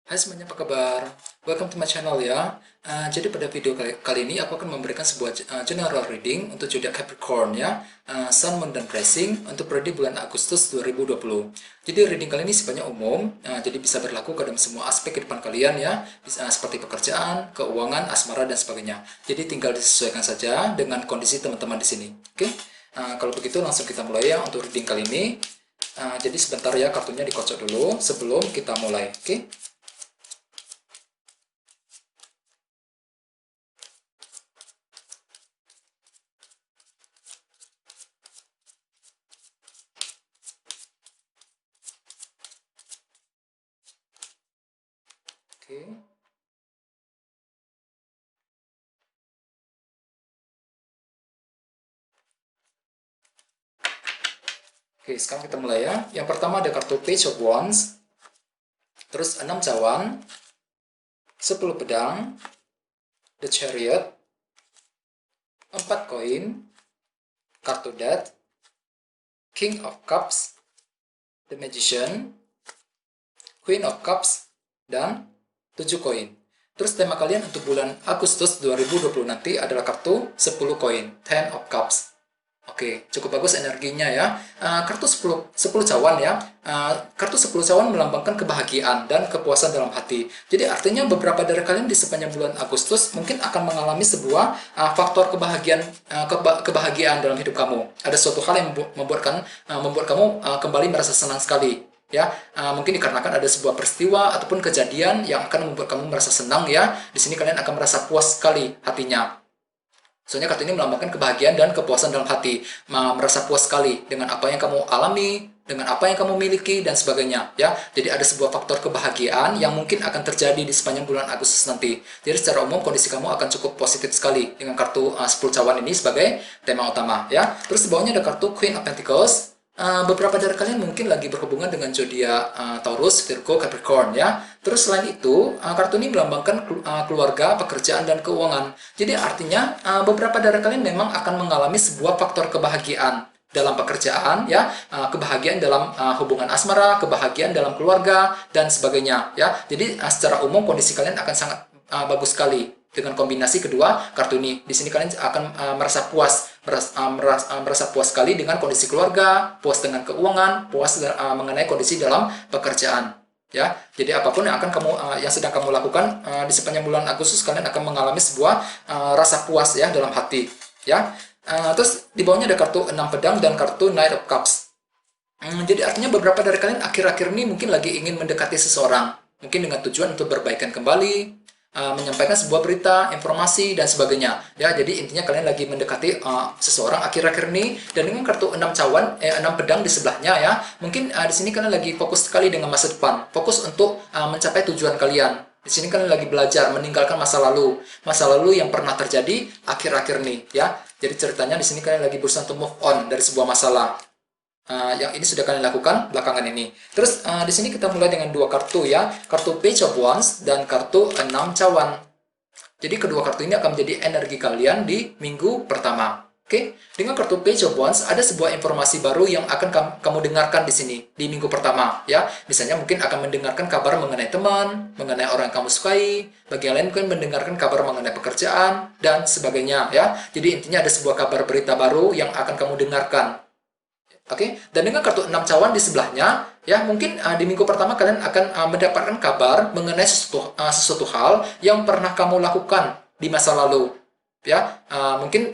Hai semuanya, apa kabar? Welcome to my channel ya. Jadi pada video kali ini aku akan memberikan sebuah general reading untuk zodiak Capricorn ya, Sun, Moon, dan Rising untuk periode bulan Agustus 2020. Jadi reading kali ini sifatnya umum, jadi bisa berlaku ke dalam semua aspek kehidupan kalian ya, seperti pekerjaan, keuangan, asmara, dan sebagainya. Jadi tinggal disesuaikan saja dengan kondisi teman-teman di sini. Oke? Kalau begitu langsung kita mulai ya untuk reading kali ini. Jadi sebentar ya, kartunya dikocok dulu sebelum kita mulai. Oke? Oke. Oke, sekarang kita mulai ya. Yang pertama ada kartu Page of Wands, terus 6 cawan, 10 pedang, The Chariot, 4 koin, kartu Death, King of Cups, The Magician, Queen of Cups, dan 7 koin. Terus tema kalian untuk bulan Agustus 2020 nanti adalah kartu 10 koin, Ten of Cups. Oke, cukup bagus energinya ya. Kartu 10 cawan ya. Kartu 10 cawan melambangkan kebahagiaan dan kepuasan dalam hati. Jadi artinya beberapa dari kalian di sepanjang bulan Agustus mungkin akan mengalami sebuah faktor kebahagiaan dalam hidup kamu. Ada suatu hal yang membuat kamu kembali merasa senang sekali. Ya, mungkin dikarenakan ada sebuah peristiwa ataupun kejadian yang akan membuat kamu merasa senang ya. Di sini kalian akan merasa puas sekali hatinya. Soalnya kartu ini melambangkan kebahagiaan dan kepuasan dalam hati, merasa puas sekali dengan apa yang kamu alami, dengan apa yang kamu miliki, dan sebagainya. Ya, jadi ada sebuah faktor kebahagiaan yang mungkin akan terjadi di sepanjang bulan Agustus nanti. Jadi secara umum kondisi kamu akan cukup positif sekali dengan kartu 10 cawan ini sebagai tema utama. Ya, terus di bawahnya ada kartu Queen of Pentacles. Beberapa dari kalian mungkin lagi berhubungan dengan zodiak Taurus, Virgo, Capricorn ya. Terus selain itu, kartu ini melambangkan keluarga, pekerjaan, dan keuangan. Jadi artinya beberapa dari kalian memang akan mengalami sebuah faktor kebahagiaan dalam pekerjaan ya, kebahagiaan dalam hubungan asmara, kebahagiaan dalam keluarga, dan sebagainya ya. Jadi secara umum kondisi kalian akan sangat bagus sekali dengan kombinasi kedua kartu ini. Di sini kalian akan merasa puas, merasa puas sekali dengan kondisi keluarga, puas dengan keuangan, puas mengenai kondisi dalam pekerjaan. Ya, jadi apapun yang akan yang sedang kamu lakukan di sepanjang bulan Agustus, kalian akan mengalami sebuah rasa puas ya dalam hati. Ya, terus di bawahnya ada kartu 6 pedang dan kartu Knight of Cups. Jadi artinya beberapa dari kalian akhir-akhir ini mungkin lagi ingin mendekati seseorang, mungkin dengan tujuan untuk berbaikan kembali, menyampaikan sebuah berita, informasi, dan sebagainya. Ya, jadi intinya kalian lagi mendekati seseorang akhir-akhir ini, dan dengan kartu 6 cawan, 6 pedang di sebelahnya ya, mungkin di sini kalian lagi fokus sekali dengan masa depan, fokus untuk mencapai tujuan kalian. Di sini kalian lagi belajar meninggalkan masa lalu yang pernah terjadi akhir-akhir ini ya. Jadi ceritanya di sini kalian lagi berusaha untuk move on dari sebuah masalah. Yang ini sudah kalian lakukan belakangan ini. Terus di sini kita mulai dengan dua kartu ya, kartu Page of Wands dan kartu 6 cawan. Jadi kedua kartu ini akan menjadi energi kalian di minggu pertama. Oke, dengan kartu Page of Wands ada sebuah informasi baru yang akan kamu dengarkan di sini di minggu pertama ya. Misalnya mungkin akan mendengarkan kabar mengenai teman, mengenai orang yang kamu sukai, bagi yang lain mungkin mendengarkan kabar mengenai pekerjaan dan sebagainya ya. Jadi intinya ada sebuah kabar berita baru yang akan kamu dengarkan. Oke, dan dengan kartu 6 cawan di sebelahnya, ya mungkin di minggu pertama kalian akan mendapatkan kabar mengenai sesuatu hal yang pernah kamu lakukan di masa lalu. Ya, mungkin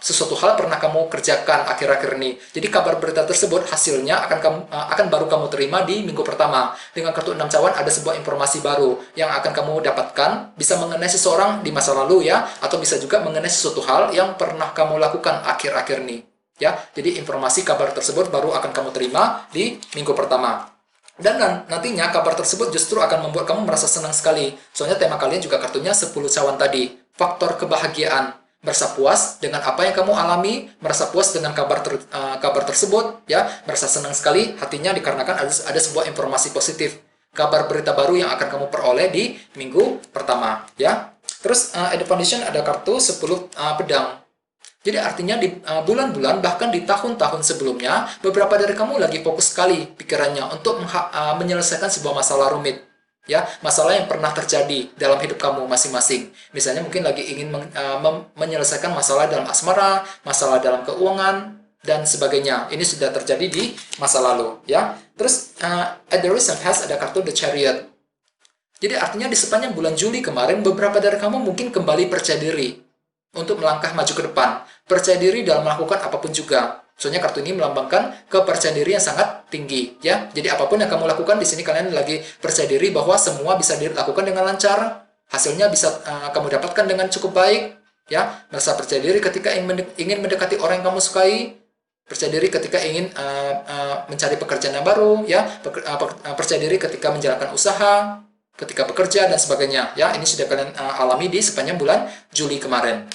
sesuatu hal pernah kamu kerjakan akhir-akhir ini. Jadi kabar berita tersebut hasilnya akan baru kamu terima di minggu pertama. Dengan kartu 6 cawan ada sebuah informasi baru yang akan kamu dapatkan, bisa mengenai seseorang di masa lalu ya, atau bisa juga mengenai sesuatu hal yang pernah kamu lakukan akhir-akhir ini. Ya, jadi informasi kabar tersebut baru akan kamu terima di minggu pertama. Dan nantinya kabar tersebut justru akan membuat kamu merasa senang sekali. Soalnya tema kalian juga kartunya 10 cawan tadi. Faktor kebahagiaan. Merasa puas dengan apa yang kamu alami, merasa puas dengan kabar tersebut, ya, merasa senang sekali hatinya dikarenakan ada sebuah informasi positif. Kabar berita baru yang akan kamu peroleh di minggu pertama, ya. Terus at the foundation ada kartu 10 pedang. Jadi artinya di bulan-bulan bahkan di tahun-tahun sebelumnya, beberapa dari kamu lagi fokus sekali pikirannya untuk menyelesaikan sebuah masalah rumit. ya, masalah yang pernah terjadi dalam hidup kamu masing-masing. Misalnya mungkin lagi ingin menyelesaikan masalah dalam asmara, masalah dalam keuangan, dan sebagainya. Ini sudah terjadi di masa lalu, ya. Terus at the recent past ada kartu The Chariot. Jadi artinya di sepanjang bulan Juli kemarin, beberapa dari kamu mungkin kembali percaya diri untuk melangkah maju ke depan. Percaya diri dalam melakukan apapun juga. Soalnya kartu ini melambangkan kepercayaan diri yang sangat tinggi, ya. Jadi apapun yang kamu lakukan di sini kalian lagi percaya diri bahwa semua bisa dilakukan dengan lancar, hasilnya bisa kamu dapatkan dengan cukup baik, ya. Merasa percaya diri ketika ingin mendekati orang yang kamu sukai, percaya diri ketika ingin mencari pekerjaan yang baru, ya. Percaya diri ketika menjalankan usaha, ketika bekerja dan sebagainya, ya. Ini sudah kalian alami di sepanjang bulan Juli kemarin.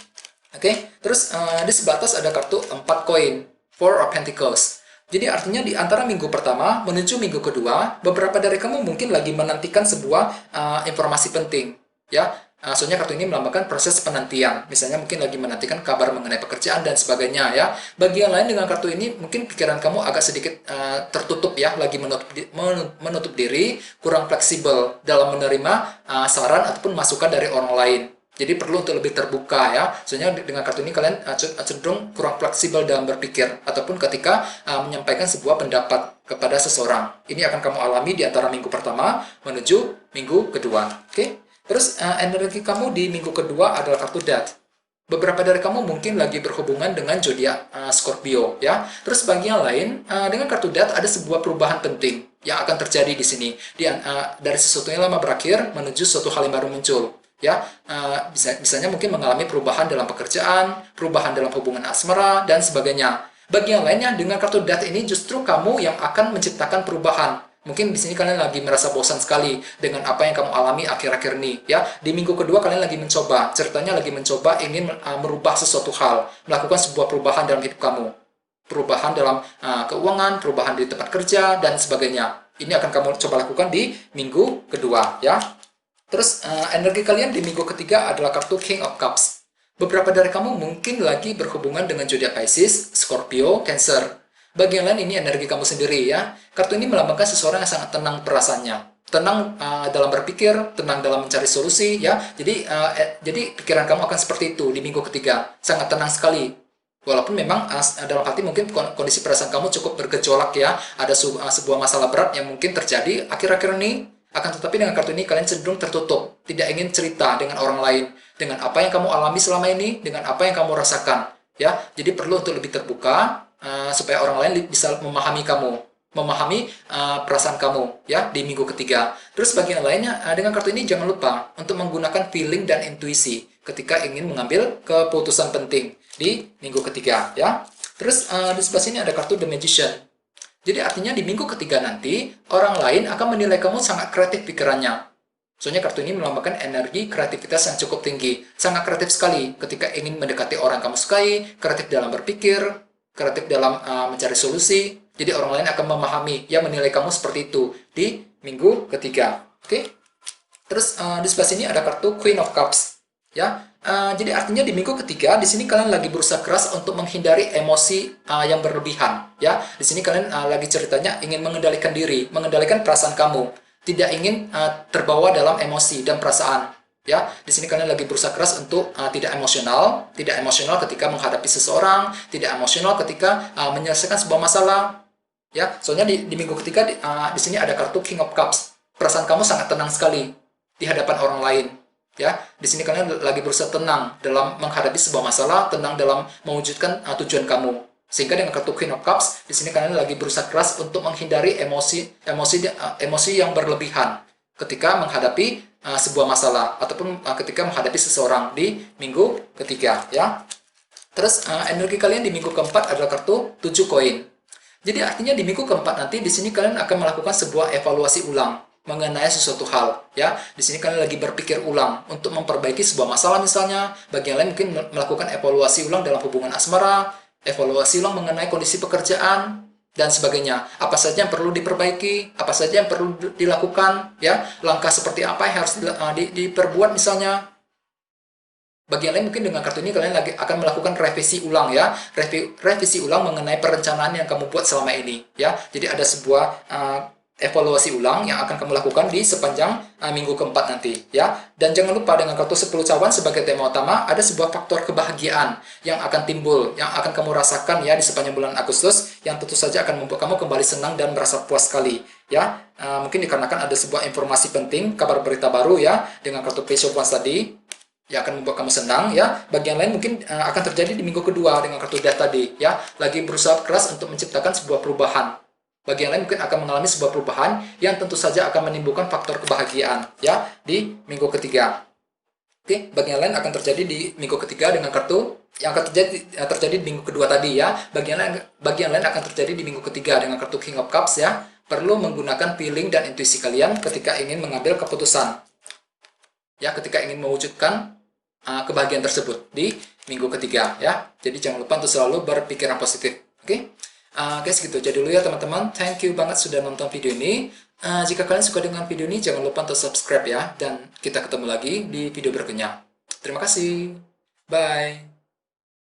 Oke, terus di sebelah atas ada kartu 4 koin. Four of Pentacles. Jadi artinya di antara minggu pertama menuju minggu kedua, beberapa dari kamu mungkin lagi menantikan sebuah informasi penting, ya. Soalnya kartu ini melambangkan proses penantian. Misalnya mungkin lagi menantikan kabar mengenai pekerjaan dan sebagainya, ya. Bagi yang lain dengan kartu ini mungkin pikiran kamu agak sedikit tertutup, ya, lagi menutup diri, kurang fleksibel dalam menerima saran ataupun masukan dari orang lain. Jadi perlu untuk lebih terbuka, ya. Soalnya dengan kartu ini kalian cenderung kurang fleksibel dalam berpikir ataupun ketika menyampaikan sebuah pendapat kepada seseorang. Ini akan kamu alami di antara minggu pertama menuju minggu kedua. Oke. Terus energi kamu di minggu kedua adalah kartu Death. Beberapa dari kamu mungkin lagi berhubungan dengan zodiak Scorpio, ya. Terus bagi yang lain dengan kartu Death ada sebuah perubahan penting yang akan terjadi di sini. Dari sesuatu yang lama berakhir menuju suatu hal yang baru muncul. Ya, misalnya mungkin mengalami perubahan dalam pekerjaan, perubahan dalam hubungan asmara, dan sebagainya. Bagi yang lainnya, dengan kartu Death ini justru kamu yang akan menciptakan perubahan. Mungkin di sini kalian lagi merasa bosan sekali dengan apa yang kamu alami akhir-akhir ini. Ya, di minggu kedua kalian lagi mencoba, ceritanya lagi mencoba ingin merubah sesuatu hal, melakukan sebuah perubahan dalam hidup kamu. Perubahan dalam keuangan, perubahan di tempat kerja, dan sebagainya. Ini akan kamu coba lakukan di minggu kedua, ya. Terus energi kalian di minggu ketiga adalah kartu King of Cups. Beberapa dari kamu mungkin lagi berhubungan dengan zodiak Pisces, Scorpio, Cancer. Bagi yang lain ini energi kamu sendiri, ya. Kartu ini melambangkan seseorang yang sangat tenang perasaannya. Tenang dalam berpikir, tenang dalam mencari solusi, ya. Jadi pikiran kamu akan seperti itu di minggu ketiga. Sangat tenang sekali. Walaupun memang dalam hati mungkin kondisi perasaan kamu cukup bergejolak, ya. Ada sebuah masalah berat yang mungkin terjadi akhir-akhir ini. Akan tetapi dengan kartu ini kalian cenderung tertutup, tidak ingin cerita dengan orang lain, dengan apa yang kamu alami selama ini, dengan apa yang kamu rasakan, ya. Jadi perlu untuk lebih terbuka supaya orang lain bisa memahami kamu, memahami perasaan kamu, ya, di minggu ketiga. Terus bagi yang lainnya dengan kartu ini jangan lupa untuk menggunakan feeling dan intuisi ketika ingin mengambil keputusan penting di minggu ketiga, ya. Terus di sebelah sini ada kartu The Magician. Jadi artinya di minggu ketiga nanti, orang lain akan menilai kamu sangat kreatif pikirannya. Soalnya kartu ini melambangkan energi kreativitas yang cukup tinggi. Sangat kreatif sekali ketika ingin mendekati orang yang kamu sukai, kreatif dalam berpikir, kreatif dalam mencari solusi. Jadi orang lain akan memahami, ya, menilai kamu seperti itu di minggu ketiga. Oke? Terus di sebelah sini ada kartu Queen of Cups. Ya, jadi artinya di minggu ketiga di sini kalian lagi berusaha keras untuk menghindari emosi yang berlebihan. Ya, di sini kalian lagi ceritanya ingin mengendalikan diri, mengendalikan perasaan kamu, tidak ingin terbawa dalam emosi dan perasaan. Ya, di sini kalian lagi berusaha keras untuk tidak emosional ketika menghadapi seseorang, tidak emosional ketika menyelesaikan sebuah masalah. Ya, soalnya di minggu ketiga di sini ada kartu King of Cups. Perasaan kamu sangat tenang sekali di hadapan orang lain. Ya, di sini kalian lagi berusaha tenang dalam menghadapi sebuah masalah, tenang dalam mewujudkan tujuan kamu. Sehingga dengan kartu Queen of Cups, di sini kalian lagi berusaha keras untuk menghindari emosi yang berlebihan ketika menghadapi sebuah masalah ataupun ketika menghadapi seseorang di minggu ketiga, ya. Terus energi kalian di minggu keempat adalah kartu 7 koin. Jadi artinya di minggu keempat nanti di sini kalian akan melakukan sebuah evaluasi ulang mengenai sesuatu hal, ya. Di sini kalian lagi berpikir ulang untuk memperbaiki sebuah masalah misalnya. Bagi yang lain mungkin melakukan evaluasi ulang dalam hubungan asmara, evaluasi ulang mengenai kondisi pekerjaan dan sebagainya. Apa saja yang perlu diperbaiki, apa saja yang perlu dilakukan, ya. Langkah seperti apa yang harus diperbuat misalnya. Bagi yang lain mungkin dengan kartu ini kalian lagi akan melakukan revisi ulang, ya. Revisi ulang mengenai perencanaan yang kamu buat selama ini, ya. Jadi ada sebuah evaluasi ulang yang akan kamu lakukan di sepanjang minggu keempat nanti ya. Dan jangan lupa dengan kartu 10 cawan sebagai tema utama, ada sebuah faktor kebahagiaan yang akan timbul, yang akan kamu rasakan ya di sepanjang bulan Agustus, yang tentu saja akan membuat kamu kembali senang dan merasa puas sekali ya. Mungkin dikarenakan ada sebuah informasi penting, kabar berita baru ya, dengan kartu Page of Wands tadi yang akan membuat kamu senang ya. Bagian lain mungkin akan terjadi di minggu kedua dengan kartu Death tadi ya, lagi berusaha keras untuk menciptakan sebuah perubahan. Bagian lain mungkin akan mengalami sebuah perubahan yang tentu saja akan menimbulkan faktor kebahagiaan ya di minggu ketiga. Oke, bagian lain akan terjadi di minggu ketiga dengan kartu yang akan terjadi di minggu kedua tadi ya. Bagian lain akan terjadi di minggu ketiga dengan kartu King of Cups ya. Perlu menggunakan feeling dan intuisi kalian ketika ingin mengambil keputusan. Ya, ketika ingin mewujudkan kebahagiaan tersebut di minggu ketiga ya. Jadi jangan lupa untuk selalu berpikiran positif. Oke? Guys, gitu aja dulu ya teman-teman. Thank you banget sudah nonton video ini. Jika kalian suka dengan video ini, jangan lupa untuk subscribe ya. Dan kita ketemu lagi di video berikutnya. Terima kasih. Bye.